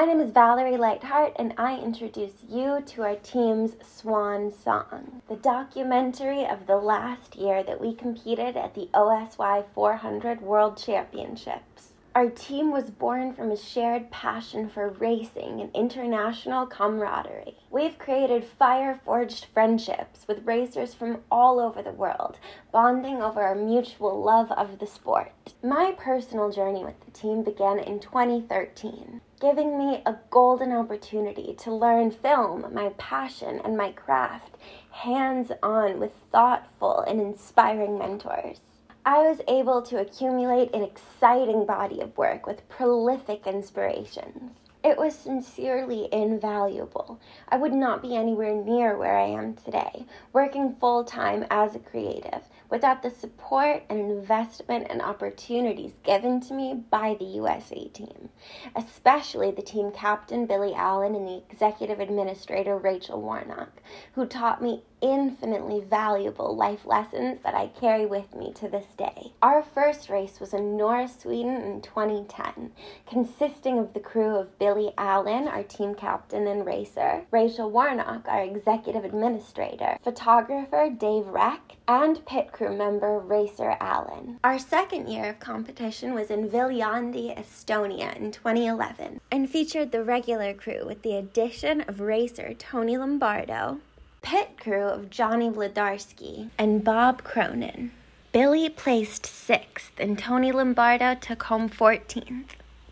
My name is Valerie Lightheart, and I introduce you to our team's swan song, the documentary of the last year that we competed at the OSY-400 World Championships. Our team was born from a shared passion for racing and international camaraderie. We've created fire-forged friendships with racers from all over the world, bonding over our mutual love of the sport. My personal journey with the team began in 2013, giving me a golden opportunity to learn film, my passion, and my craft, hands-on with thoughtful and inspiring mentors. I was able to accumulate an exciting body of work with prolific inspirations. It was sincerely invaluable. I would not be anywhere near where I am today, working full-time as a creative, without the support and investment and opportunities given to me by the USA team, especially the team captain Billy Allen and the executive administrator Rachel Warnock, who taught me infinitely valuable life lessons that I carry with me to this day. Our first race was in Norris, Sweden in 2010, consisting of the crew of Billy Allen, our team captain and racer, Rachel Warnock, our executive administrator, photographer Dave Reck, and pit crew member Racer Allen. Our second year of competition was in Viljandi, Estonia in 2011, and featured the regular crew with the addition of racer Tony Lombardo, pit crew of Johnny Vladarski, and Bob Cronin. Billy placed 6th, and Tony Lombardo took home 14th.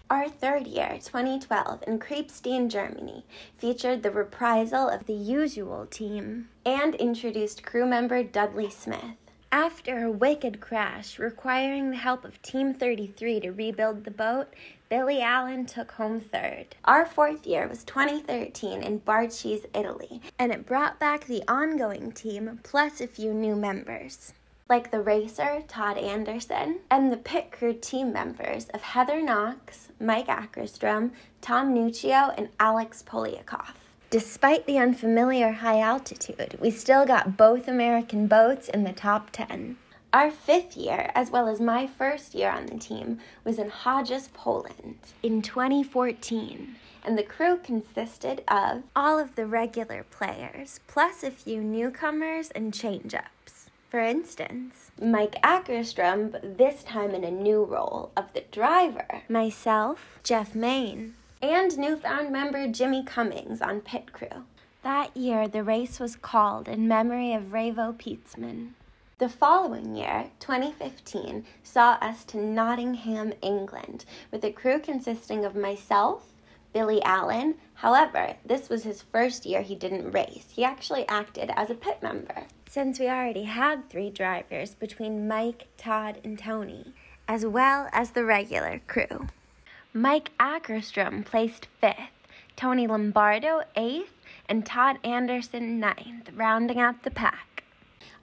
Our third year, 2012, in Kriepstein, Germany, featured the reprisal of the usual team and introduced crew member Dudley Smith. After a wicked crash requiring the help of Team 33 to rebuild the boat, Billy Allen took home 3rd. Our fourth year was 2013 in Barcese, Italy, and it brought back the ongoing team plus a few new members, like the racer, Todd Anderson, and the pit crew team members of Heather Knox, Mike Ackerstrom, Tom Nuccio, and Alex Polyakov. Despite the unfamiliar high altitude, we still got both American boats in the top 10. Our fifth year, as well as my first year on the team, was in Hodges, Poland in 2014, and the crew consisted of all of the regular players, plus a few newcomers and change-ups. For instance, Mike Ackerstrom, but this time in a new role of the driver, myself, Jeff Main, and newfound member Jimmy Cummings on pit crew. That year, the race was called in memory of Ravo Pietzman. The following year, 2015, saw us to Nottingham, England, with a crew consisting of myself, Billy Allen. However, this was his first year he didn't race. He actually acted as a pit member, since we already had 3 drivers between Mike, Todd, and Tony, as well as the regular crew. Mike Ackerstrom placed 5th, Tony Lombardo 8th, and Todd Anderson 9th, rounding out the pack.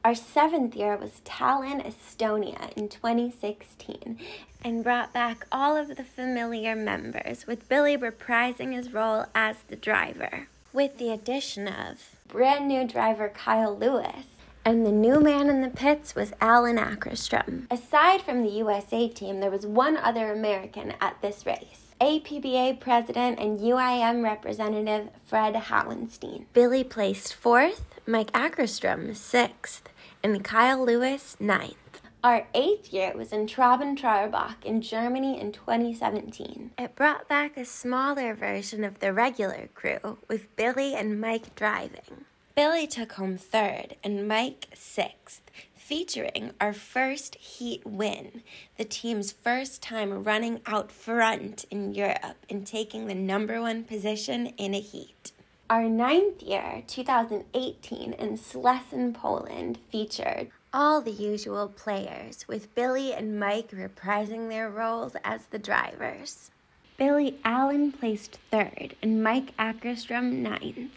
Our 7th year was Tallinn, Estonia in 2016, and brought back all of the familiar members, with Billy reprising his role as the driver, with the addition of brand new driver Kyle Lewis, and the new man in the pits was Alan Ackerstrom. Aside from the USA team, there was one other American at this race, APBA president and UIM representative Fred Howenstein. Billy placed 4th, Mike Ackerstrom 6th, and Kyle Lewis 9th. Our 8th year was in Traben-Trauerbach in Germany in 2017. It brought back a smaller version of the regular crew, with Billy and Mike driving. Billy took home 3rd and Mike 6th, featuring our first heat win, the team's first time running out front in Europe and taking the #1 position in a heat. Our 9th year, 2018, in Schlesien, Poland, featured all the usual players, with Billy and Mike reprising their roles as the drivers. Billy Allen placed 3rd and Mike Ackerstrom 9th.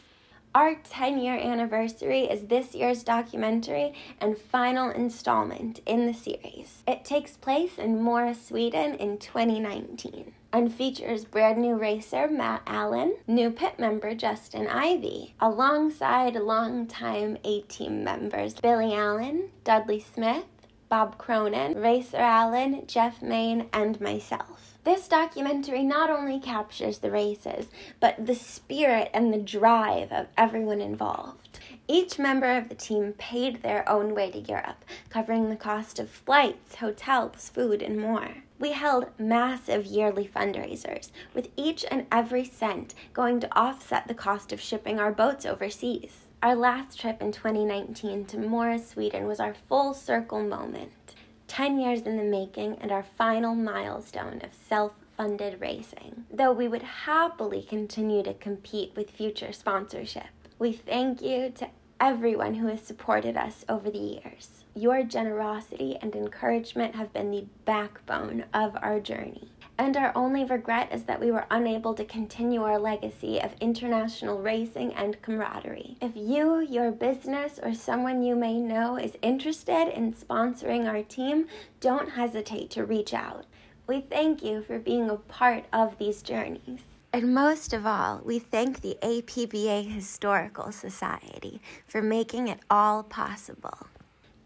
Our 10-year anniversary is this year's documentary and final installment in the series. It takes place in Mora, Sweden in 2019 and features brand new racer Matt Allen, new pit member Justin Ivey, alongside longtime A-team members Billy Allen, Dudley Smith, Bob Cronin, Racer Allen, Jeff Main, and myself. This documentary not only captures the races, but the spirit and the drive of everyone involved. Each member of the team paid their own way to Europe, covering the cost of flights, hotels, food, and more. We held massive yearly fundraisers, with each and every cent going to offset the cost of shipping our boats overseas. Our last trip in 2019 to Mora, Sweden was our full circle moment. 10 years in the making and our final milestone of self-funded racing. Though we would happily continue to compete with future sponsorship. We thank you to everyone who has supported us over the years. Your generosity and encouragement have been the backbone of our journey. And our only regret is that we were unable to continue our legacy of international racing and camaraderie. If you, your business, or someone you may know is interested in sponsoring our team, don't hesitate to reach out. We thank you for being a part of these journeys. And most of all, we thank the APBA Historical Society for making it all possible.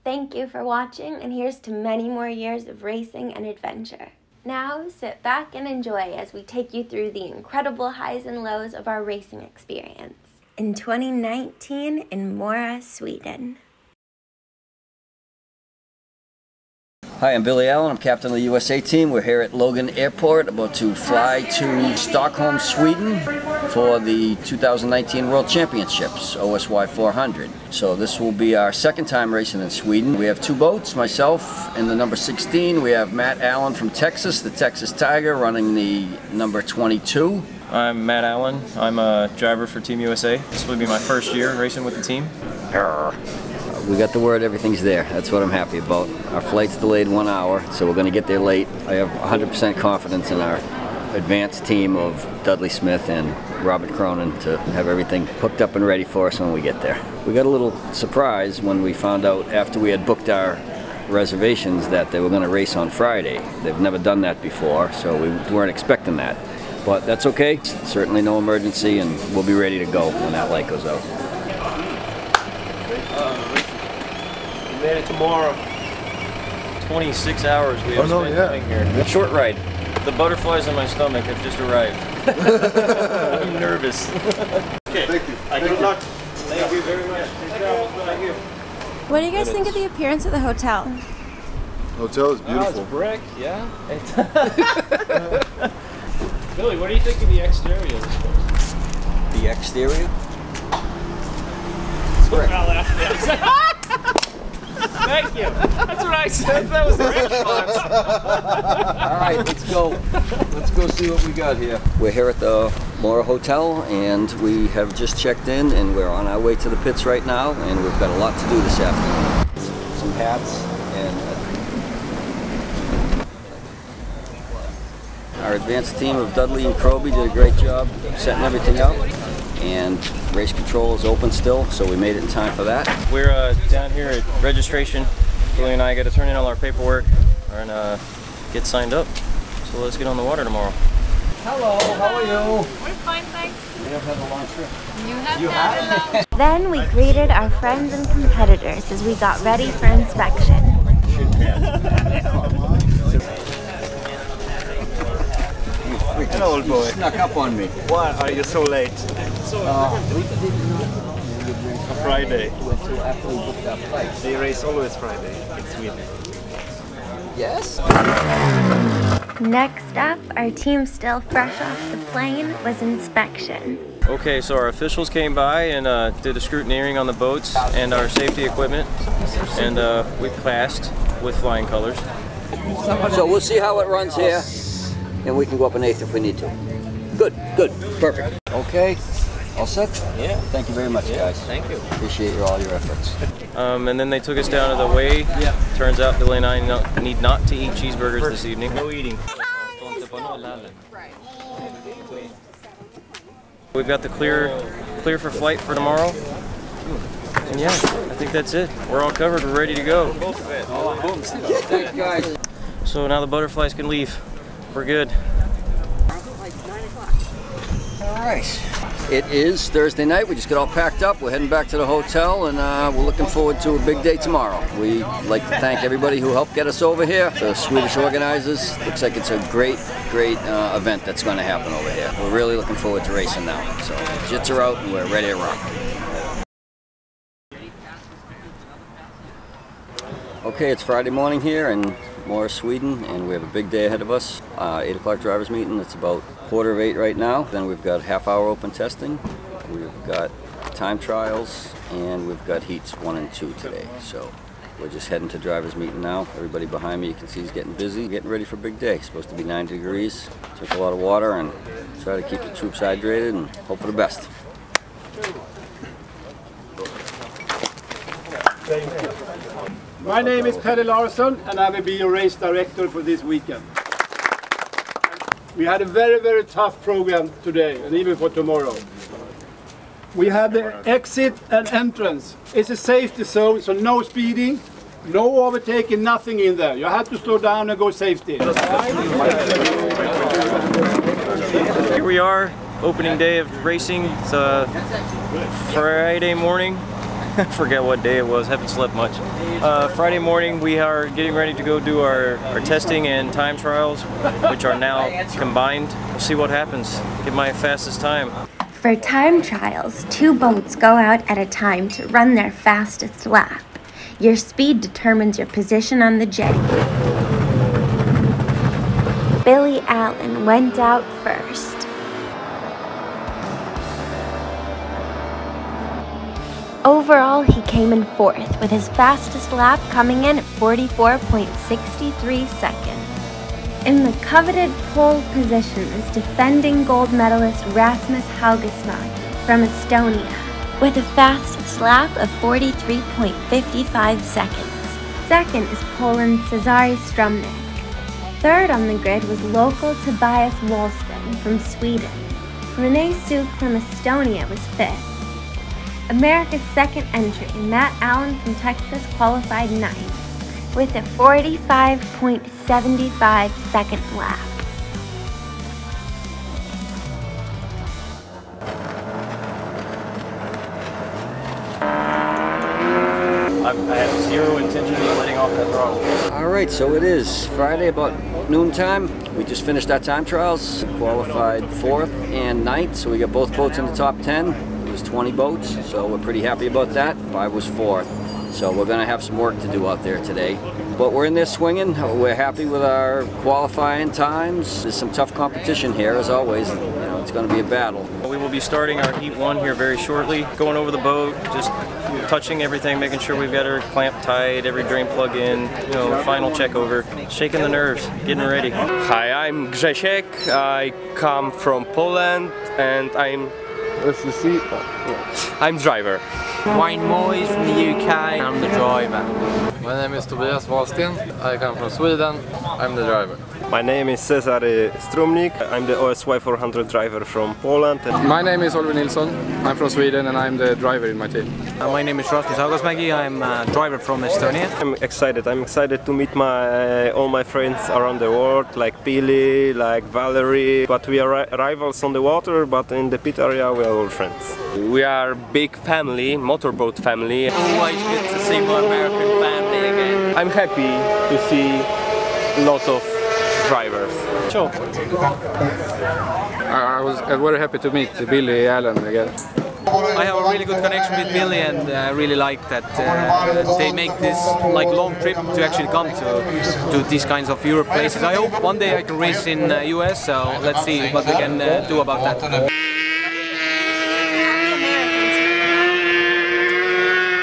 Thank you for watching, and here's to many more years of racing and adventure. Now, sit back and enjoy as we take you through the incredible highs and lows of our racing experience in 2019 in Mora, Sweden. Hi, I'm Billy Allen. I'm captain of the USA team. We're here at Logan Airport, about to fly to Stockholm, Sweden for the 2019 World Championships, OSY-400. So this will be our second time racing in Sweden. We have two boats, myself in the number 16. We have Matt Allen from Texas, the Texas Tiger, running the number 22. I'm Matt Allen. I'm a driver for Team USA. This will be my first year racing with the team. We got the word, everything's there. That's what I'm happy about. Our flight's delayed 1 hour, so we're going to get there late. I have 100% confidence in our advanced team of Dudley Smith and Robert Cronin to have everything hooked up and ready for us when we get there. We got a little surprise when we found out after we had booked our reservations that they were going to race on Friday. They've never done that before, so we weren't expecting that. But that's okay. Certainly no emergency, and we'll be ready to go when that light goes out. We made it tomorrow. 26 hours we have spent coming here. Short ride. The butterflies in my stomach have just arrived. I'm nervous. Okay. Thank you. Good luck. Thank you very much. What do you guys think of the appearance of the hotel? Hotel is beautiful. Oh, it's brick, yeah. Billy, what do you think of the exterior of this place? The exterior? Thank you. That's what I said. That was the response. All right, let's go. Let's go see what we got here. We're here at the Mora Hotel, and we have just checked in, and we're on our way to the pits right now, and we've got a lot to do this afternoon. Some hats, and our advanced team of Dudley and Kroby did a great job setting everything up. And race control is open still, so we made it in time for that. We're down here at registration. Billy and I got to turn in all our paperwork and get signed up. So let's get on the water tomorrow. Hello, how are you? We're fine, thanks. We have had a long trip. You have? Then we greeted our friends and competitors as we got ready for inspection. Hello, old boy. Snuck up on me. Why are you so late? Friday. After we booked our flight. They race always Friday in Sweden. Yes? Next up, our team still fresh off the plane, was inspection. Okay, so our officials came by and did a scrutineering on the boats and our safety equipment, and we passed with flying colors. So we'll see how it runs here, and we can go up an eighth if we need to. Good, good, perfect. Okay, all set? Yeah. Thank you very much, guys. Thank you. Appreciate all your efforts. And then they took us down to the weigh. Yeah. Turns out Billy and I need not to eat cheeseburgers this evening. No eating. We've got the clear for flight for tomorrow. And yeah, I think that's it. We're all covered. We're ready to go. Thanks, guys. So now the butterflies can leave. We're good. All right. It is Thursday night. We just got all packed up. We're heading back to the hotel, and we're looking forward to a big day tomorrow. We'd like to thank everybody who helped get us over here. The Swedish organizers. Looks like it's a great event that's going to happen over here. We're really looking forward to racing now. So jits are out, and we're ready to rock. Okay, it's Friday morning here in Morris, Sweden, and we have a big day ahead of us. 8 o'clock drivers meeting. It's about 7:45 right now. Then we've got half-hour open testing. We've got time trials, and we've got heats 1 and 2 today. So we're just heading to drivers meeting now. Everybody behind me, you can see, is getting busy, getting ready for a big day. It's supposed to be 90 degrees. Drink a lot of water and try to keep the troops hydrated and hope for the best. My name is Pelle Larsson, and I will be your race director for this weekend. We had a very tough program today, and even for tomorrow. We have the exit and entrance. It's a safety zone, so no speeding, no overtaking, nothing in there. You have to slow down and go safety. Here we are, opening day of racing. It's Friday morning. I forget what day it was, haven't slept much. Friday morning we are getting ready to go do our testing and time trials, which are now combined. We'll see what happens, get my fastest time. For time trials, 2 boats go out at a time to run their fastest lap. Your speed determines your position on the jetty. Billy Allen went out first. Overall, he came in 4th, with his fastest lap coming in at 44.63 seconds. In the coveted pole position is defending gold medalist Rasmus Haugesmäki from Estonia, with a fastest lap of 43.55 seconds. Second is Poland's Cezary Strumnik. Third on the grid was local Tobias Wallsten from Sweden. Renee Suk from Estonia was 5th. America's second entry, Matt Allen from Texas, qualified 9th with a 45.75 second lap. I have zero intention of letting off that throttle. Alright, so it is Friday about noontime. We just finished our time trials, qualified 4th and 9th, so we got both boats in the top 10. 20 boats, so we're pretty happy about that. I was 4th, so we're going to have some work to do out there today. But we're in there swinging. We're happy with our qualifying times. There's some tough competition here, as always. You know, it's going to be a battle. We will be starting our heat 1 here very shortly. Going over the boat, just touching everything, making sure we've got our clamp tight, every drain plug in, you know, final check over, shaking the nerves, getting ready. Hi, I'm Grzesiek. I come from Poland, and I'm driver. Wayne Moyes from the UK, I'm the driver. My name is Tobias Wallsten, I come from Sweden, I'm the driver. My name is Cezary Strumnik, I'm the OSY-400 driver from Poland. My name is Oliver Nilsson, I'm from Sweden and I'm the driver in my team. My name is Rasmus Haugesmäki, I'm a driver from Estonia. I'm excited to meet all my friends around the world, like Billy, like Valerie. But we are rivals on the water, but in the pit area we are all friends. We are big family, motorboat family. Always good to see my American family again. I'm happy to see a lot of drivers. Sure. I was very happy to meet Billy Allen again. I have a really good connection with Billy, and I really like that they make this like long trip to actually come to these kinds of Europe places. I hope one day I can race in US, so let's see what we can do about that.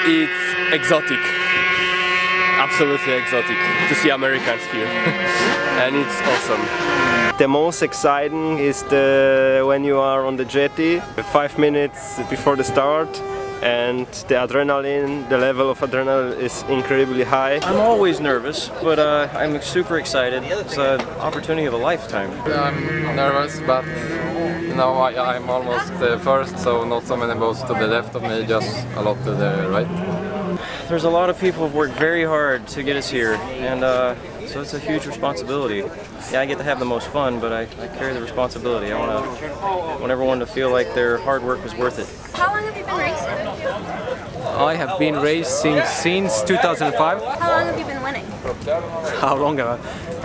It's exotic. Absolutely exotic to see Americans here. And it's awesome. The most exciting is when you are on the jetty 5 minutes before the start, and the adrenaline, the level of adrenaline is incredibly high. I'm always nervous, but I'm super excited. It's an opportunity of a lifetime. I'm nervous, but you know, I'm almost first, so not so many boats to the left of me, just a lot to the right. There's a lot of people who've worked very hard to get us here, and So it's a huge responsibility. Yeah, I get to have the most fun, but I carry the responsibility. I want everyone to feel like their hard work was worth it. How long have you been racing? I have been racing since 2005. How long have you been winning? How long have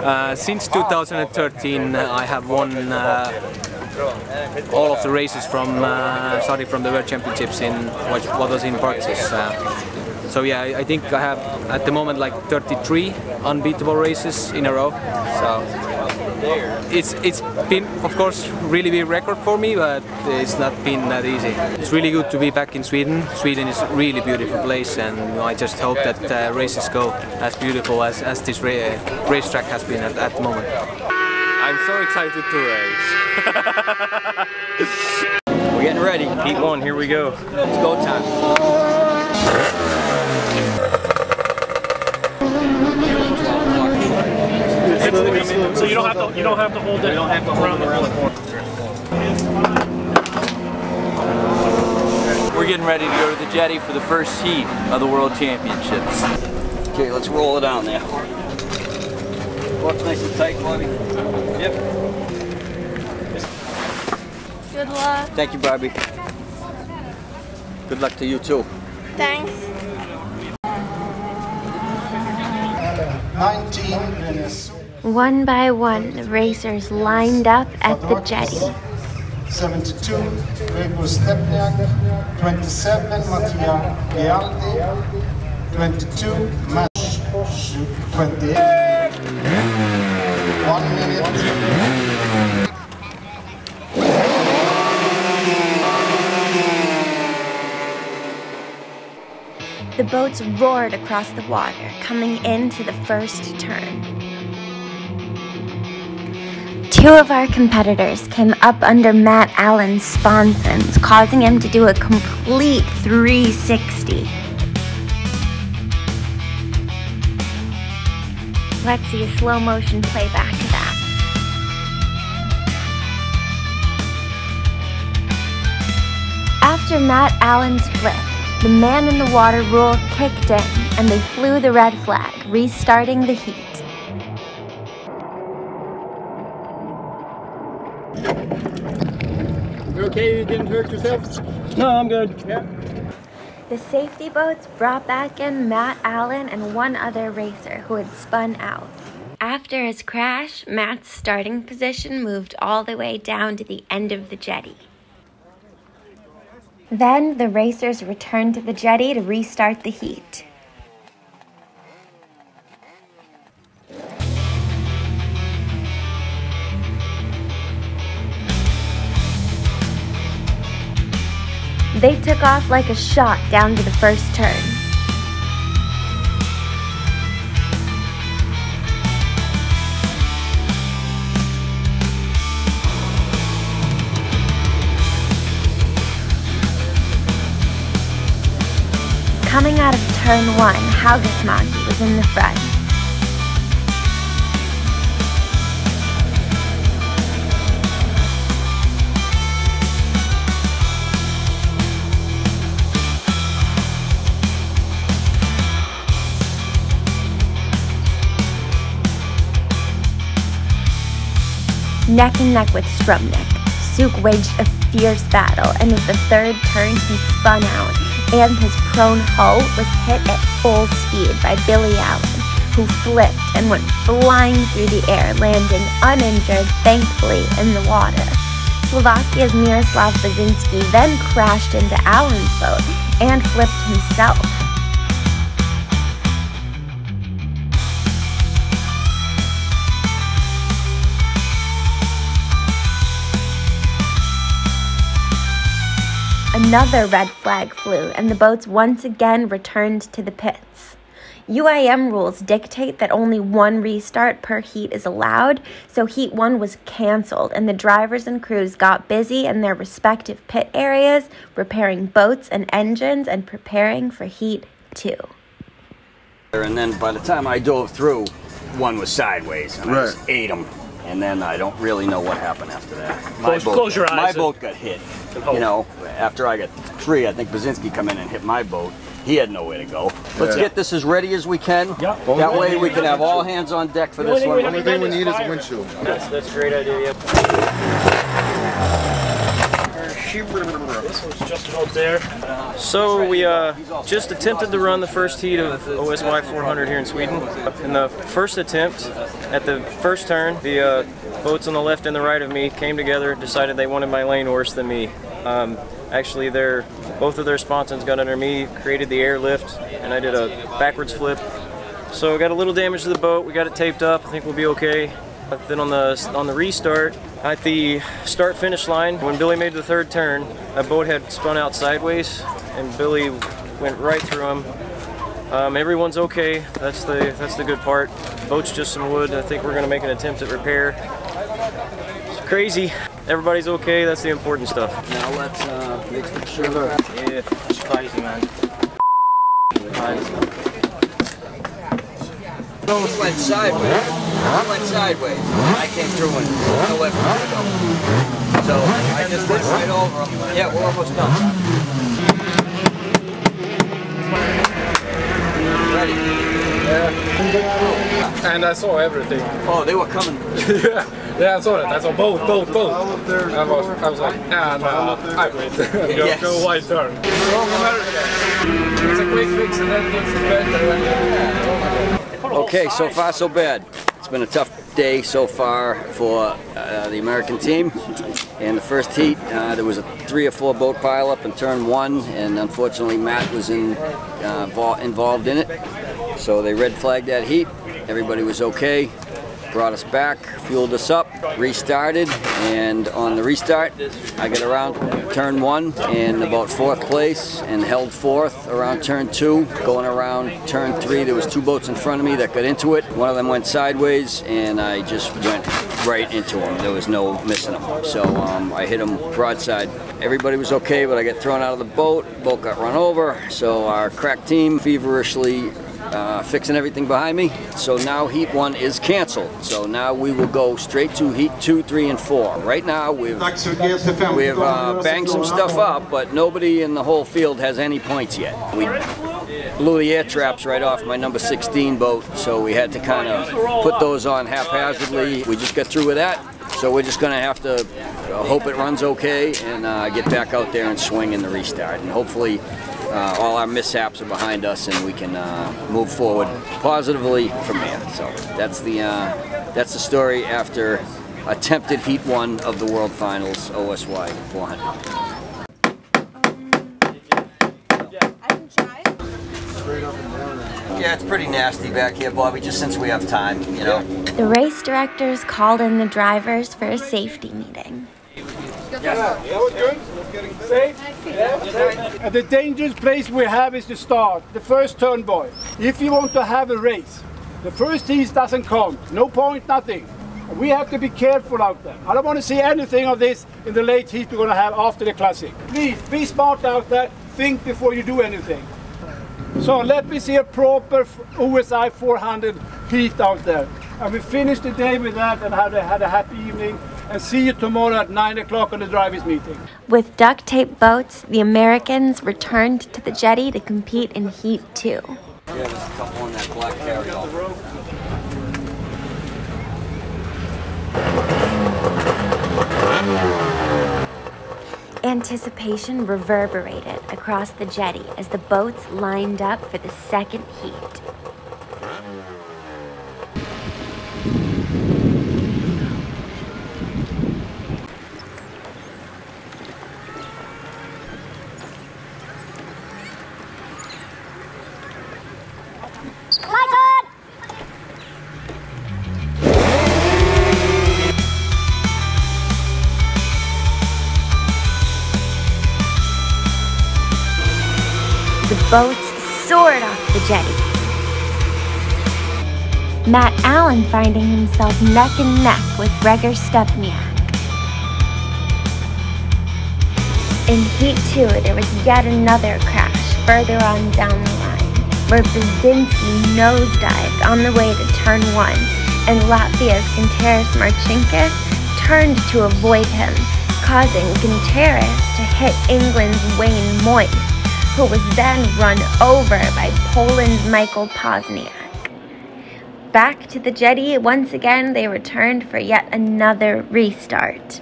I? Since 2013 I have won all of the races from starting from the World Championships in what was in practice. So yeah, I think I have at the moment like 33 unbeatable races in a row. So it's been, of course, really big record for me, but it's not been that easy. It's really good to be back in Sweden. Sweden is a really beautiful place, and I just hope that races go as beautiful as this racetrack has been at the moment. I'm so excited to race. We're getting ready. Heat 1, here we go. It's go time. So you don't have to hold it around the corner. We're getting ready to go to the jetty for the first heat of the World Championships. Okay, let's roll it down there. Boat's nice and tight, Bobby. Yep. Good luck. Thank you, Barbie. Good luck to you too. Thanks. 19 minutes. One by one, the racers lined up at the jetty. 72, Gregor Stepniak. 27, Mattia Bialdi. 22, Match 28. 1 minute. The boats roared across the water, coming into the first turn. Two of our competitors came up under Matt Allen's sponsons, causing him to do a complete 360. Let's see a slow motion playback of that. After Matt Allen's flip, the man in the water rule kicked in, and they flew the red flag, restarting the heat. You okay? You didn't hurt yourself? No, I'm good. Yeah. The safety boats brought back in Matt Allen and one other racer who had spun out. After his crash, Matt's starting position moved all the way down to the end of the jetty. Then the racers returned to the jetty to restart the heat. They took off like a shot down to the first turn. Coming out of turn 1, Haugasmaki was in the front. Neck and neck with Strumnik, Suk waged a fierce battle, and with the third turn he spun out, and his prone hull was hit at full speed by Billy Allen, who flipped and went flying through the air, landing uninjured, thankfully, in the water. Slovakia's Miroslav Bazinski then crashed into Allen's boat and flipped himself. Another red flag flew, and the boats once again returned to the pits. UIM rules dictate that only one restart per heat is allowed, so Heat 1 was canceled, and the drivers and crews got busy in their respective pit areas, repairing boats and engines and preparing for Heat 2. And then by the time I dove through, one was sideways, and I just ate them. And then I don't really know what happened after that. Close your eyes. My boat got hit. You know, after I got 3, I think Bazinski come in and hit my boat. he had nowhere to go. Let's get this as ready as we can. Yep. That way we can have all hands on deck for this one. The only thing we need is a windshield. That's a great idea, yep. This one's just about there. So we just attempted to run the first heat of OSY-400 here in Sweden. In the first attempt, at the first turn, the boats on the left and the right of me came together, decided they wanted my lane worse than me. Actually, both of their sponsons got under me, created the airlift, and I did a backwards flip. So we got a little damage to the boat. We got it taped up. I think we'll be okay. But then on the restart, at the start-finish line, when Billy made the third turn, a boat had spun out sideways, and Billy went right through him. Everyone's okay. That's the good part. Boat's just some wood. I think we're going to make an attempt at repair. It's crazy. Everybody's okay. That's the important stuff. Now let's make sure. Yeah, it's crazy, man. Those went sideways. I went sideways. I came through and no left to go. So I just went right over them. Yeah, we're almost done. Ready? Yeah. And I saw everything. Oh, they were coming. Yeah, I saw that. I saw both. I was like, ah, no, I quit. Go wide turn. Wrong America. It's a quick fix and then things is better. Okay, so far so bad. It's been a tough day so far for the American team. In the first heat, there was a 3 or 4 boat pileup in turn 1, and unfortunately Matt was involved in it. So they red flagged that heat. Everybody was okay. Brought us back, fueled us up, restarted, and on the restart, I got around turn 1 in about 4th place and held 4th around turn 2. Going around turn 3, there was 2 boats in front of me that got into it. One of them went sideways, and I just went right into them. There was no missing them. So I hit them broadside. Everybody was okay, but I got thrown out of the boat. Boat got run over, so our crack team feverishly fixing everything behind me. So now heat 1 is canceled. So now we will go straight to heat 2, 3, and 4. Right now we've banged some stuff up, but nobody in the whole field has any points yet. We blew the air traps right off my number 16 boat, so we had to kind of put those on haphazardly. We just got through with that. So we're just going to have to hope it runs okay and get back out there and swing in the restart. And hopefully all our mishaps are behind us and we can move forward positively from there. So that's the story after attempted heat 1 of the World Finals OSY-400. Yeah, it's pretty nasty back here, Bobby, just since we have time, you know. The race directors called in the drivers for a safety meeting. And the dangerous place we have is the start, the first turn, boy. If you want to have a race, the first heat doesn't count. No point, nothing. We have to be careful out there. I don't want to see anything of this in the late heat we're going to have after the classic. Please, be smart out there. Think before you do anything. So let me see a proper OSY-400 heat out there. And we finish the day with that and had a happy evening. And see you tomorrow at 9 o'clock on the drivers' meeting. With duct tape boats, the Americans returned to the jetty to compete in Heat 2. Yeah, there's a couple on that black carryall. Anticipation reverberated across the jetty as the boats lined up for the second heat. The boats soared off the jetty. Matt Allen finding himself neck and neck with Gregor Stepniak. In Heat 2, there was yet another crash further on down the line, where Brzezinski nosedived on the way to turn 1, and Latvia's Ginteris Marcinkus turned to avoid him, causing Ginteris to hit England's Wayne Moyse, who was then run over by Poland's Michael Pozniak. Back to the jetty, once again they returned for yet another restart.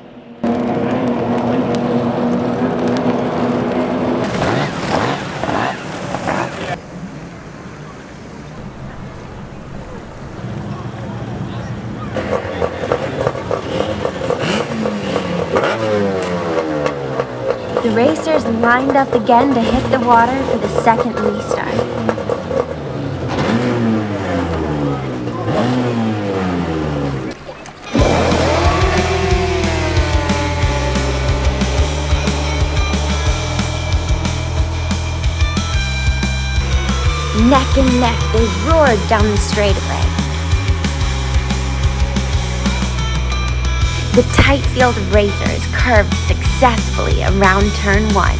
The racers lined up again to hit the water for the second restart. Neck and neck, they roared down the straightaway. The tight field of racers curved successfully around turn 1.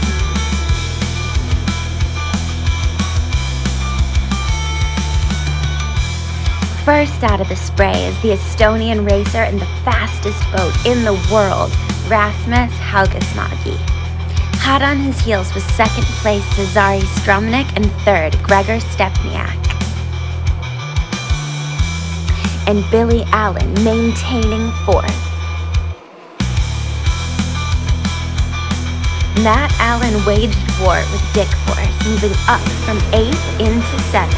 First out of the spray is the Estonian racer and the fastest boat in the world, Rasmus Haugesmägi. Hot on his heels was second place Cezary Stromnik and third Gregor Stepniak. And Billy Allen maintaining fourth. Matt Allen waged war with Dick Force, moving up from 8th into 7th.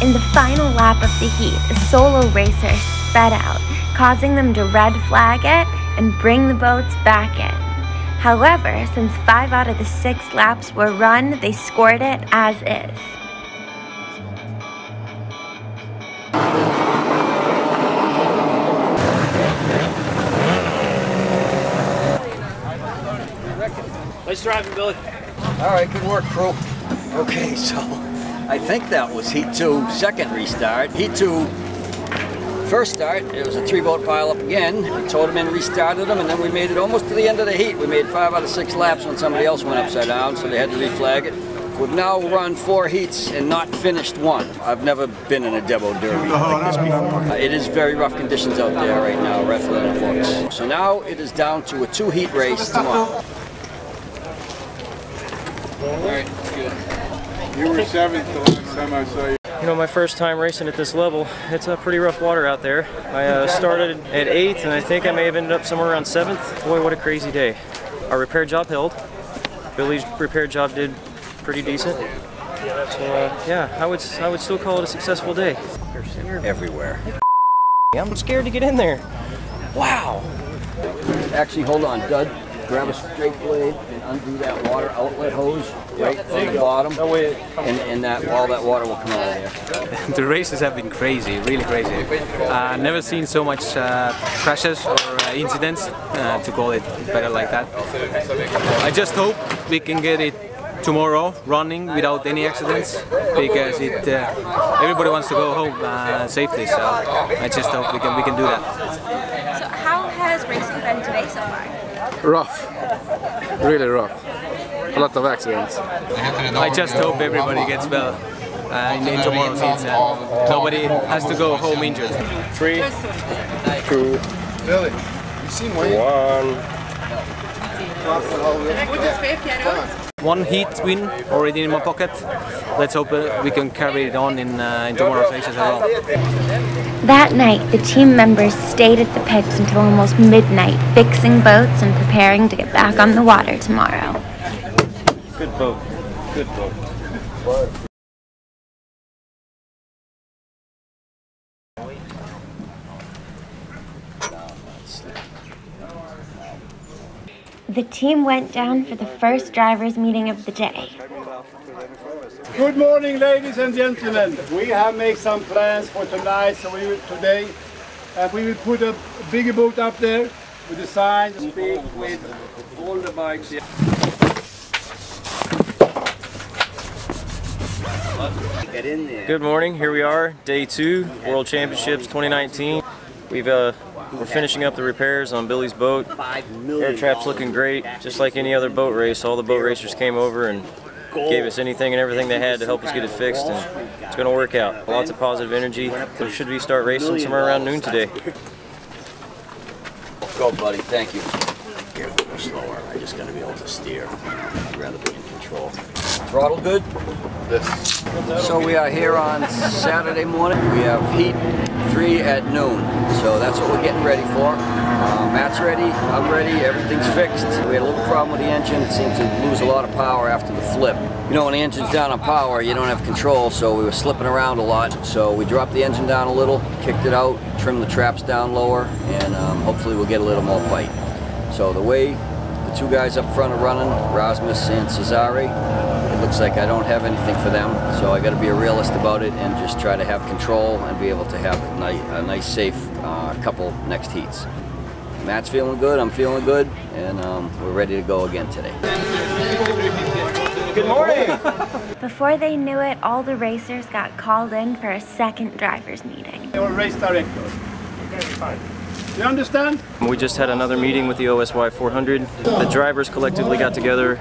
In the final lap of the heat, a solo racer sped out, causing them to red flag it and bring the boats back in. However, since 5 out of the 6 laps were run, they scored it as is. Nice driving, Billy. All right, good work, crew. Okay, so I think that was Heat 2, second restart. Heat 2, first start, it was a 3-boat pileup again. We towed them in, restarted them, and then we made it almost to the end of the heat. We made 5 out of 6 laps when somebody else went upside down, so they had to reflag it. We've now run 4 heats and not finished 1. I've never been in a Debo Derby like this before. It is very rough conditions out there right now, rougher than it looks. So now it is down to a 2-heat race tomorrow. All right, good. You were 7th the last time I saw you. You know, my first time racing at this level, it's a pretty rough water out there. I started at 8th, and I think I may have ended up somewhere around 7th. Boy, what a crazy day. Our repair job held. Billy's repair job did pretty decent. So, yeah, I would still call it a successful day. Everywhere. I'm scared to get in there. Wow. Actually, hold on, Dud. Grab a straight blade and undo that water outlet hose right on the bottom, and all that water will come out of there. The races have been crazy, really crazy. Never seen so much crashes or incidents, to call it better like that. I just hope we can get it tomorrow running without any accidents, because everybody wants to go home safely, so I just hope we can do that. So how has racing been today so far? Rough, really rough. A lot of accidents. I just hope everybody gets well in tomorrow's heats and nobody has to go home injured. 3, 2, Billy, you seen one? 1 heat win already in my pocket. Let's hope we can carry it on in tomorrow's races as well. That night, the team members stayed at the pits until almost midnight, fixing boats and preparing to get back on the water tomorrow. Good boat. Good boat. The team went down for the first drivers' meeting of the day. Good morning, ladies and gentlemen. We have made some plans for tonight, so we will put a bigger boat up there with the sign. Speak with all the bikes. Get in there. Good morning. Here we are, day 2, World Championships 2019. We're finishing up the repairs on Billy's boat. Air trap's looking great, just like any other boat race. All the boat racers came over and gave us anything and everything they had to help us get it fixed, and it's going to work out. Lots of positive energy. We should start racing somewhere around noon today. Go, buddy. Thank you. Here, a little slower. I just got to be able to steer. I'd rather be in control. Throttle good? Yes. So we are here on Saturday morning. We have heat 3 at noon. So that's what we're getting ready for. Matt's ready, I'm ready, everything's fixed. We had a little problem with the engine. It seemed to lose a lot of power after the flip. You know, when the engine's down on power, you don't have control, so we were slipping around a lot. So we dropped the engine down a little, kicked it out, trimmed the traps down lower, and hopefully we'll get a little more bite. So the way the 2 guys up front are running, Rasmus and Cesare, it looks like I don't have anything for them, so I got to be a realist about it and just try to have control and be able to have a nice safe couple next heats. Matt's feeling good, I'm feeling good, and we're ready to go again today. Good morning! Before they knew it, all the racers got called in for a second drivers meeting. Your race director. You understand? We just had another meeting with the OSY-400. The drivers collectively got together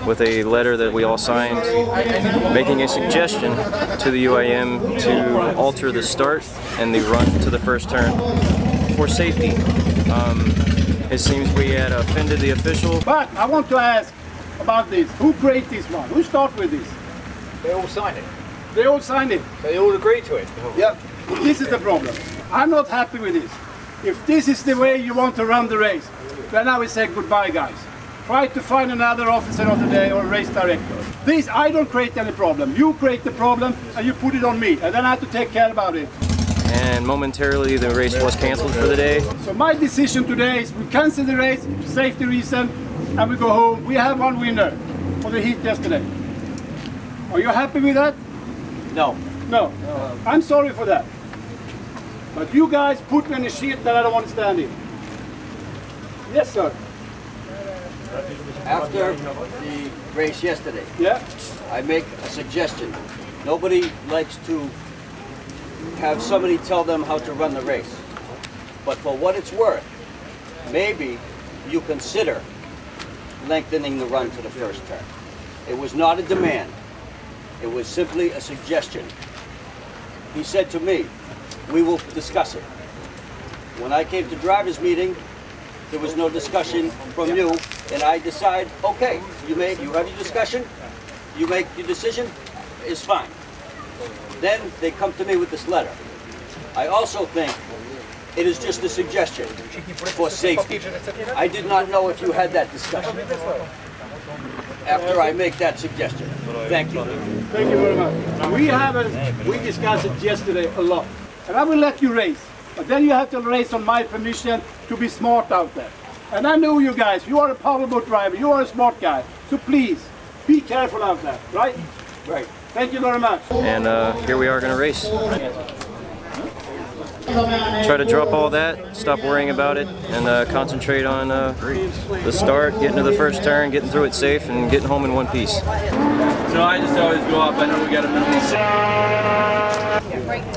with a letter that we all signed, making a suggestion to the UIM to alter the start and the run to the first turn for safety. It seems we had offended the official. But I want to ask about this. Who created this one? Who started with this? They all signed it. They all signed it. They all agreed to it. Yeah. This is the problem. I'm not happy with this. If this is the way you want to run the race, then I will say goodbye, guys. Try to find another officer of the day or race director. This, I don't create any problem. You create the problem and you put it on me, and then I have to take care about it. And momentarily the race was cancelled for the day. So my decision today is we cancel the race for safety reason and we go home. We have one winner for the heat yesterday. Are you happy with that? No. No. I'm sorry for that. But you guys put me in a shit that I don't want to stand in. Yes, sir. After the race yesterday, yeah, I make a suggestion. Nobody likes to have somebody tell them how to run the race. But for what it's worth, maybe you consider lengthening the run to the first turn. It was not a demand. It was simply a suggestion. He said to me, we will discuss it. When I came to driver's meeting, there was no discussion from you, and I decide, okay, you have your discussion, you make your decision, it's fine. Then they come to me with this letter. I also think it is just a suggestion for safety. I did not know if you had that discussion after I make that suggestion. Thank you. Thank you very much. We discussed it yesterday a lot. And I will let you race. But then you have to race on my permission to be smart out there. And I know you guys, you are a powerboat driver, you are a smart guy. So please, be careful out there, right? Right. Thank you very much. And here we are going to race. Try to drop all that, stop worrying about it, and concentrate on the start, getting to the first turn, getting through it safe, and getting home in one piece. So I just always go off, I know we got a minimum.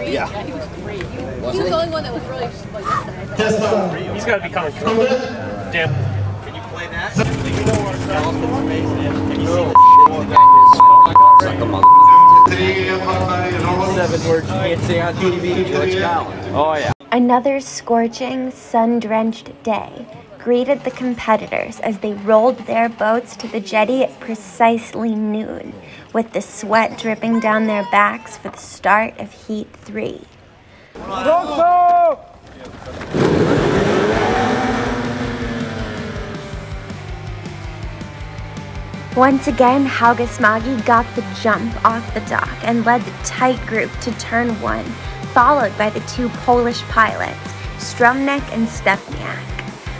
Yeah. He was great. He was the only one that was really like He's got to be coming. Damn. Can you play that? Can you see the shit? 7 words you can't say on TV. George Collins. Oh yeah. Another scorching, sun-drenched day greeted the competitors as they rolled their boats to the jetty at precisely noon, with the sweat dripping down their backs for the start of Heat 3. Once again, Haugesmagi got the jump off the dock and led the tight group to turn 1, followed by the 2 Polish pilots, Strumnik and Stepniak.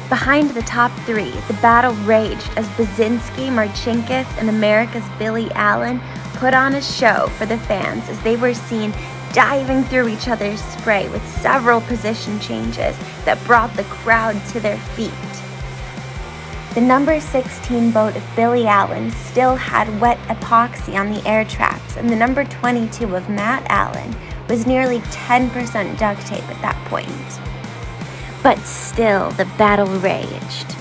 Behind the top 3, the battle raged as Basinski, Marcinkus, and America's Billy Allen put on a show for the fans as they were seen diving through each other's spray with several position changes that brought the crowd to their feet. The number 16 boat of Billy Allen still had wet epoxy on the air traps, and the number 22 of Matt Allen was nearly 10% duct tape at that point. But still, the battle raged.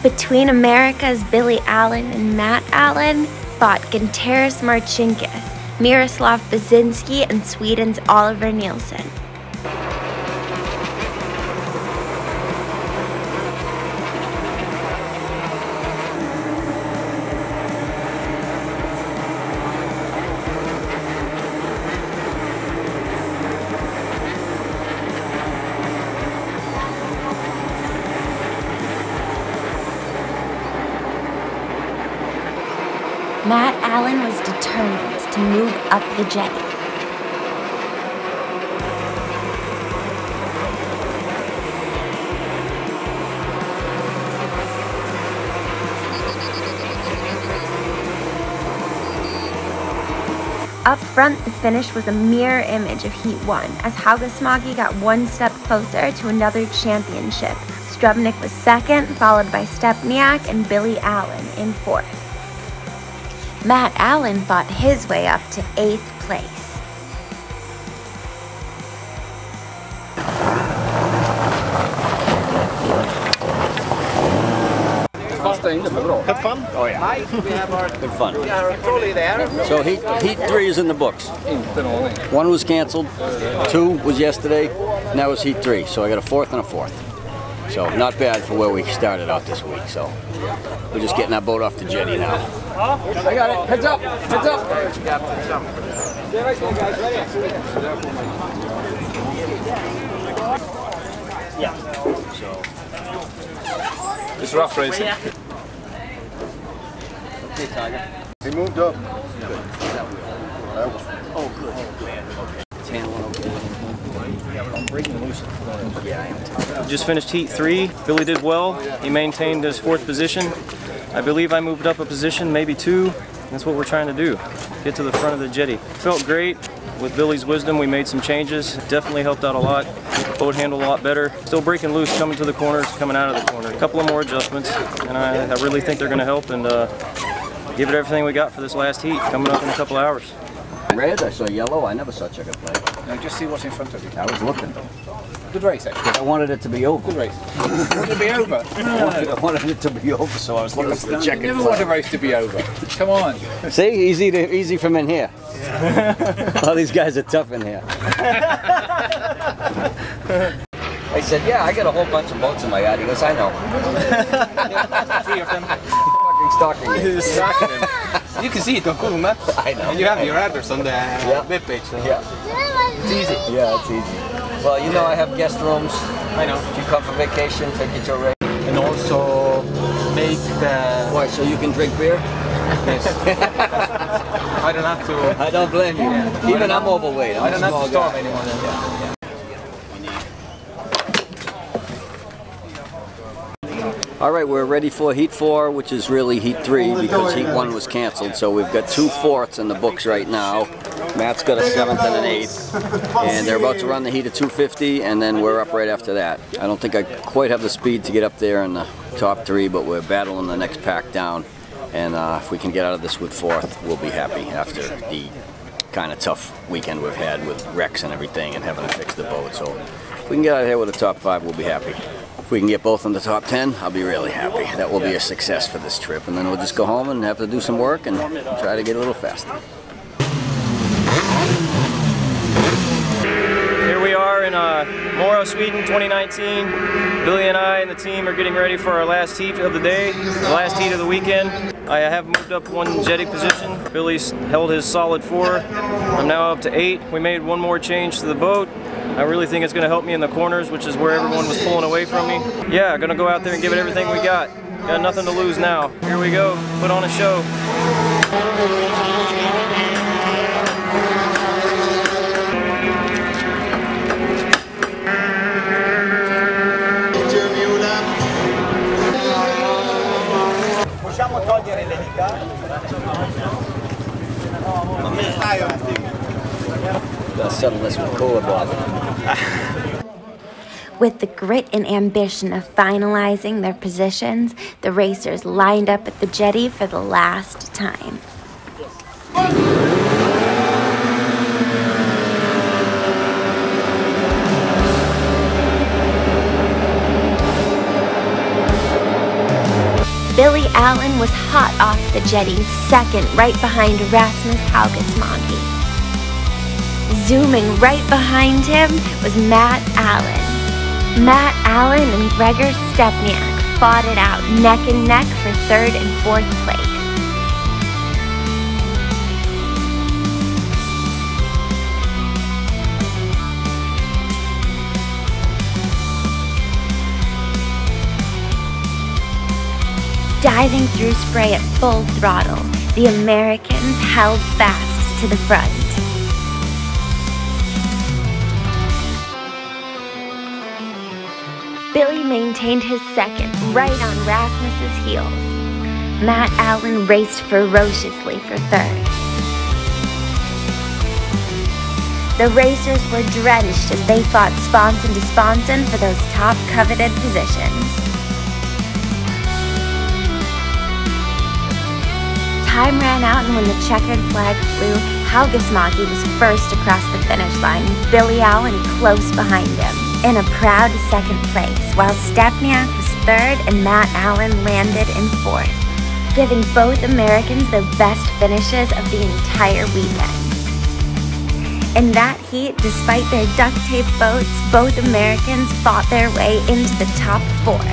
Between America's Billy Allen and Matt Allen fought Ginteris Marcinkus, Miroslav Basinski, and Sweden's Oliver Nilsson. Matt Allen was determined to move up the jetty. Up front, the finish was a mirror image of Heat 1, as Haugasmagi got one step closer to another championship. Strubnik was second, followed by Stepniak and Billy Allen in fourth. Matt Allen fought his way up to 8th place. Had fun? Oh yeah. Good fun. So heat 3 is in the books. 1 was canceled, 2 was yesterday, and that was heat 3. So I got a 4th and a 4th. So not bad for where we started out this week. So we're just getting our boat off the jetty now. I got it. Heads up. Heads up. Yeah. So it's rough racing. Okay, Tiger. He moved up. Oh, good. Just finished heat 3. Billy did well. He maintained his 4th position. I believe I moved up a position, maybe 2. That's what we're trying to do. Get to the front of the jetty. Felt great. With Billy's wisdom, we made some changes. Definitely helped out a lot. Boat handled a lot better. Still breaking loose, coming to the corners, coming out of the corner. A couple of more adjustments, and I really think they're going to help and give it everything we got for this last heat, coming up in a couple of hours. Red, I saw yellow. I never saw checker play. No, just see what's in front of you. I was looking. Good race, actually. I wanted it to be over. Good race. Want it to be over? I wanted it to be over, so I was looking for the checker. You never want a race to be over. Come on. See, easy from in here. All these guys are tough in here. I said, yeah, I got a whole bunch of boats in my yard. He goes, I know. 3 of them. Fucking stalking you. He's stalking him. You can see it on Google Maps. I know. And you have your address on the web page. So. Yeah. It's easy. Yeah, it's easy. Well, you know I have guest rooms. I know. If you come for vacation, take you to a race. And also make the... Why, so you can drink beer? Yes. I don't have to... I don't blame you. Yeah. Even I'm overweight. I don't have to storm anymore. Yeah. All right, we're ready for heat 4, which is really heat 3 because heat 1 was canceled. So we've got 2 4ths in the books right now. Matt's got a 7th and an 8th, and they're about to run the heat of 250, and then we're up right after that. I don't think I quite have the speed to get up there in the top 3, but we're battling the next pack down, and if we can get out of this with 4th, we'll be happy after the kind of tough weekend we've had with wrecks and everything and having to fix the boat. So if we can get out of here with a top 5, we'll be happy. If we can get both in the top 10, I'll be really happy. That will be a success for this trip, and then we'll just go home and have to do some work and try to get a little faster. Here we are in Mora, Sweden, 2019. Billy and I and the team are getting ready for our last heat of the day, the last heat of the weekend. I have moved up 1 jetty position. Billy's held his solid 4. I'm now up to 8. We made 1 more change to the boat. I really think it's going to help me in the corners, which is where everyone was pulling away from me. Yeah, going to go out there and give it everything we got. Got nothing to lose now. Here we go. Put on a show. Gotta settle this with cooler bottle. With the grit and ambition of finalizing their positions, the racers lined up at the jetty for the last time. Billy Allen was hot off the jetty, second right behind Rasmus Haugesmagi. Zooming right behind him was Matt Allen. Matt Allen and Gregor Stepniak fought it out neck and neck for third and fourth place. Diving through spray at full throttle, the Americans held fast to the front. Billy maintained his second, right on Rasmus's heels. Matt Allen raced ferociously for third. The racers were drenched as they fought sponson to sponson for those top coveted positions. Time ran out, and when the checkered flag flew, Haugesmagi was first across the finish line, Billy Allen close behind him, in a proud second place, while Stepniak was third and Matt Allen landed in fourth, giving both Americans their best finishes of the entire weekend. In that heat, despite their duct-taped boats, both Americans fought their way into the top four.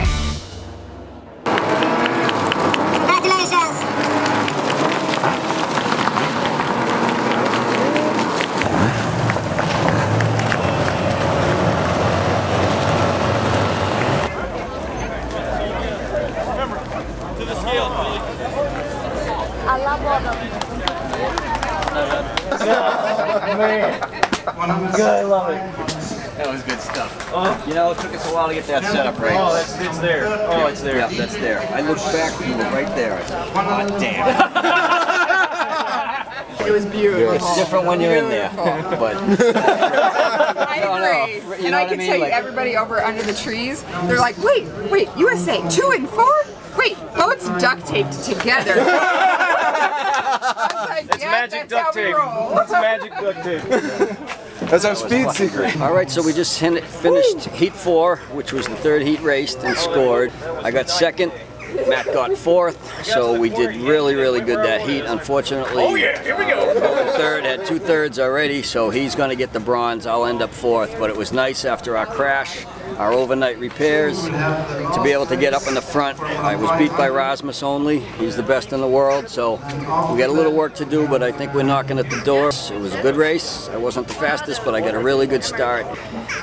I love all of them. Man. Good, I love it. That was good stuff. You know, it took us a while to get that set up right. Oh, it's there. Oh, it's there. Yeah, that's there. I looked back, you were right there. I said, oh, damn. It was beautiful. It's different when you're in there. But I agree. And I can tell you, everybody over under the trees, they're like, wait, USA 2 and 4? Wait, boats duct taped together. It's magic duct tape. It's magic duct tape. That's our speed secret. All right, so we just finished heat 4, which was the third heat raced, and scored. I got second. Matt got fourth, so we did really, really good that heat. Unfortunately, third had 2/3 already, so he's going to get the bronze. I'll end up fourth, but it was nice after our crash, our overnight repairs, to be able to get up in the front. I was beat by Rasmus only. He's the best in the world, so we got a little work to do, but I think we're knocking at the door. It was a good race. I wasn't the fastest, but I got a really good start.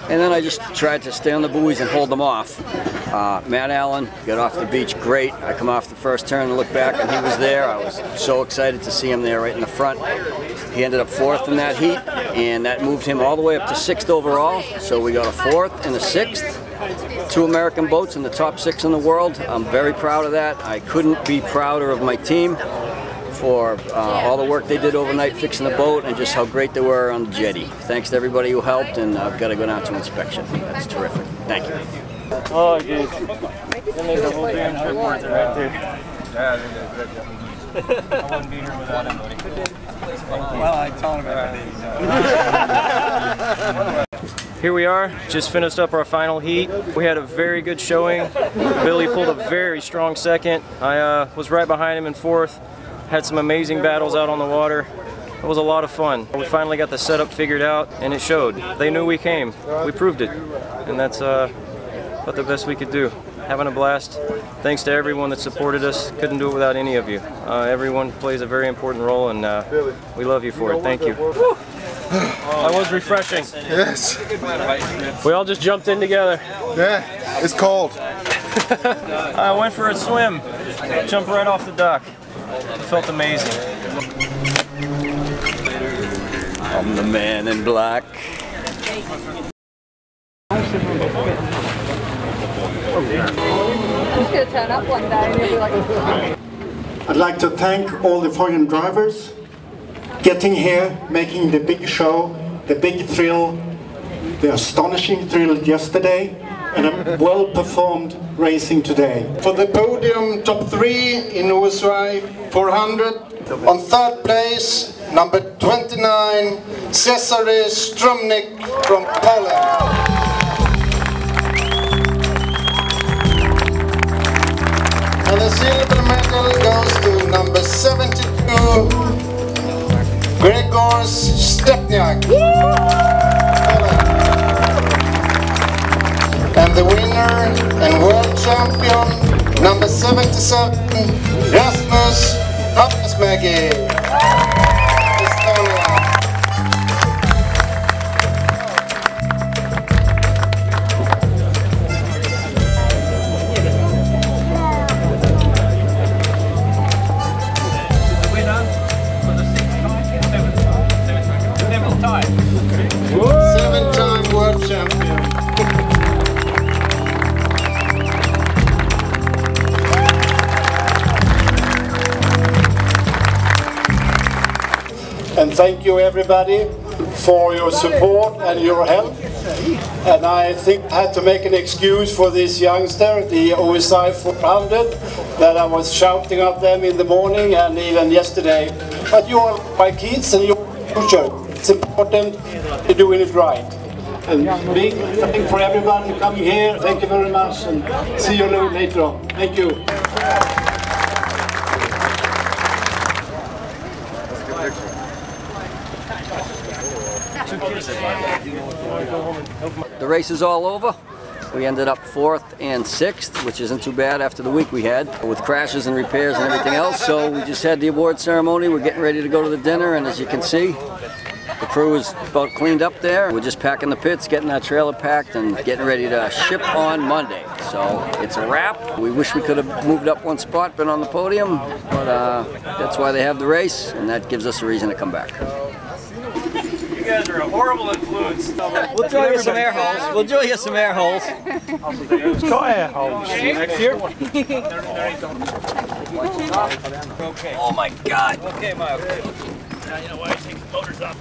And then I just tried to stay on the buoys and hold them off. Matt Allen got off the beach great. I come off the first turn and look back, and he was there. I was so excited to see him there right in the front. He ended up fourth in that heat, and that moved him all the way up to 6th overall. So we got a 4th and a 6th. 2 American boats in the top 6 in the world. I'm very proud of that. I couldn't be prouder of my team for all the work they did overnight fixing the boat and just how great they were on the jetty. Thanks to everybody who helped, and I've got to go down to inspection. That's terrific. Thank you. Oh, dude. That made the whole damn trip worth it right there. I wouldn't be here without him, buddy. Well, I told him everything. Here we are, just finished up our final heat. We had a very good showing. Billy pulled a very strong second. I was right behind him in fourth. Had some amazing battles out on the water. It was a lot of fun. We finally got the setup figured out, and it showed. They knew we came. We proved it. And that's about the best we could do. Having a blast. Thanks to everyone that supported us. Couldn't do it without any of you. Everyone plays a very important role, and we love you for it. Thank you. That was refreshing. Yes. We all just jumped in together. Yeah, it's cold. I went for a swim. Jumped right off the dock. It felt amazing. I'm the man in black. He's gonna turn up one day and he'll be like, I'd like to thank all the foreign drivers getting here, making the big show, the big thrill, the astonishing thrill yesterday, and a well-performed racing today. For the podium, top 3 in OSY-400. On 3rd place, number 29, Cezary Strumnik from Poland. And the silver medal goes to number 72, Gregor Stepniak. And the winner and world champion, number 77, Rasmus Hapsmäki. Seven-time world champion. And thank you everybody for your support and your help. And I think I had to make an excuse for this youngster, the OSY-400, that I was shouting at them in the morning and even yesterday. But you are my kids and your future. It's important to doing it right. And big thank for everybody coming here. Thank you very much and see you later on. Thank you. The race is all over. We ended up 4th and 6th, which isn't too bad after the week we had with crashes and repairs and everything else. So we just had the award ceremony. We're getting ready to go to the dinner, and as you can see, the crew is about cleaned up there. We're just packing the pits, getting our trailer packed, and getting ready to ship on Monday. So it's a wrap. We wish we could have moved up one spot, been on the podium, but that's why they have the race, and that gives us a reason to come back. You guys are a horrible influence. We'll draw you some air holes. We'll draw you some air holes. It's got air holes. Next year. Okay. Oh my God. Okay, Miles. Now you know why I take the motors off.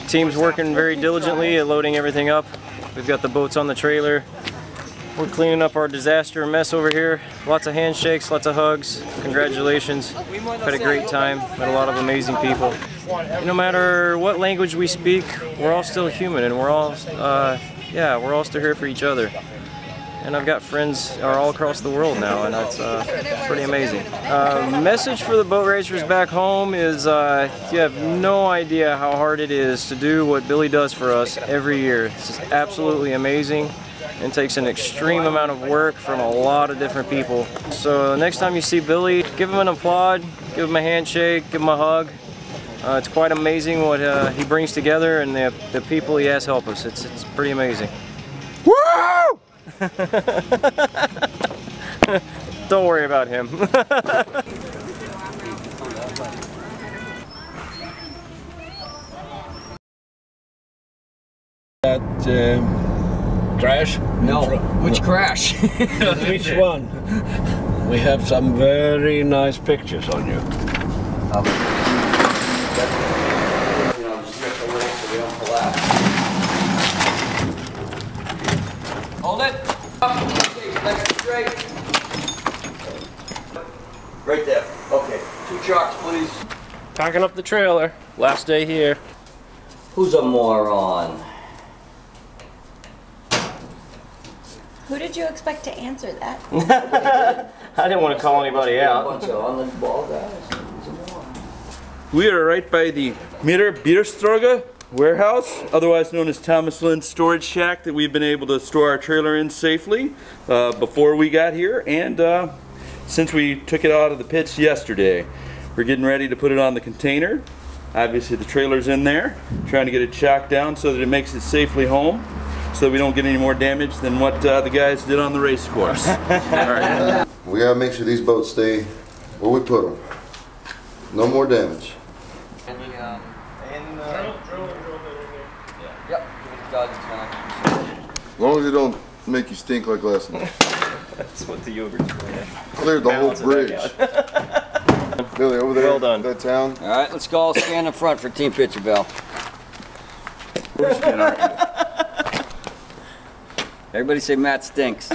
Team's working very diligently at loading everything up. We've got the boats on the trailer. We're cleaning up our disaster mess over here. Lots of handshakes, lots of hugs. Congratulations. Had a great time. Met a lot of amazing people. No matter what language we speak, we're all still human, and we're all still here for each other. And I've got friends all across the world now, and that's pretty amazing. Message for the boat racers back home is you have no idea how hard it is to do what Billy does for us every year. This is absolutely amazing. It takes an extreme amount of work from a lot of different people. So next time you see Billy, give him an applaud, give him a handshake, give him a hug. It's quite amazing what he brings together and the people he has help us. It's pretty amazing. Woo! Don't worry about him. Crash? No. Which crash? Which one? We have some very nice pictures on you. Hold it. Up. Okay, nice and straight. Right there. Okay. 2 chocks, please. Packing up the trailer. Last day here. Who's a moron? Who did you expect to answer that? I didn't want to call anybody out. We are right by the Bierstroge warehouse, otherwise known as Thomas Lynn's storage shack, that we've been able to store our trailer in safely before we got here, and since we took it out of the pits yesterday. We're getting ready to put it on the container. Obviously the trailer's in there, trying to get it chocked down so that it makes it safely home, so that we don't get any more damage than what the guys did on the race course. All right. We gotta make sure these boats stay where we put them. No more damage. As long as it don't make you stink like last night. That's what the yogurt's for. Cleared the whole bridge. Billy, over there, well done. That town. All right, let's go all stand in front for Team Picture Bell. Everybody say Matt stinks.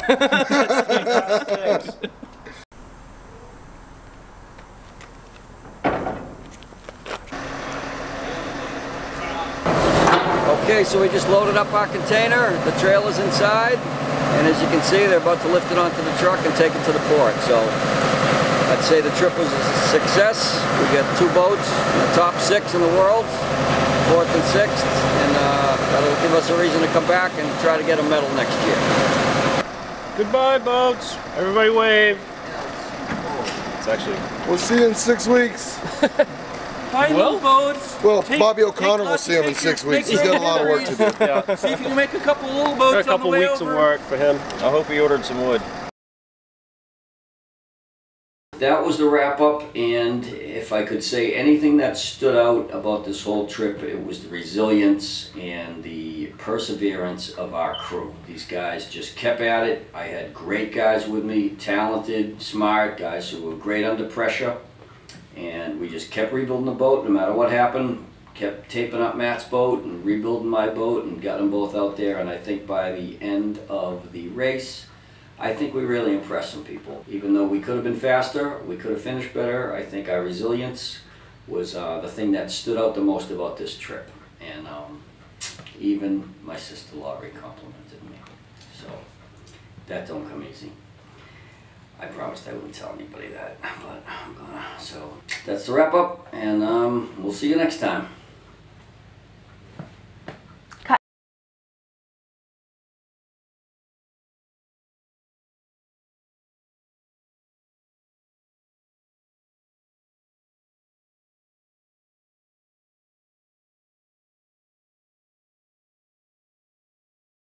Okay, so we just loaded up our container. The trailer's inside. And as you can see, they're about to lift it onto the truck and take it to the port. So I'd say the trip was a success. We got 2 boats in the top 6 in the world, 4th and 6th, and that'll give us a reason to come back and try to get a medal next year. Goodbye, boats. Everybody wave. It's actually... We'll see you in 6 weeks. Bye, little boats. Well, Bobby O'Connor will see him in 6 weeks. He's got a lot of work to do. Yeah. See if you can make a couple of little boats. Got a couple on the way weeks over. of work for him. I hope he ordered some wood. That was the wrap up, and if I could say anything that stood out about this whole trip, it was the resilience and the perseverance of our crew. These guys just kept at it. I had great guys with me, talented, smart guys who were great under pressure, and we just kept rebuilding the boat no matter what happened. Kept taping up Matt's boat and rebuilding my boat and got them both out there, and I think by the end of the race, I think we really impressed some people. Even though we could have been faster, we could have finished better, I think our resilience was the thing that stood out the most about this trip. And even my sister Laurie complimented me. So that don't come easy. I promised I wouldn't tell anybody that, but I'm gonna. So that's the wrap up, and we'll see you next time.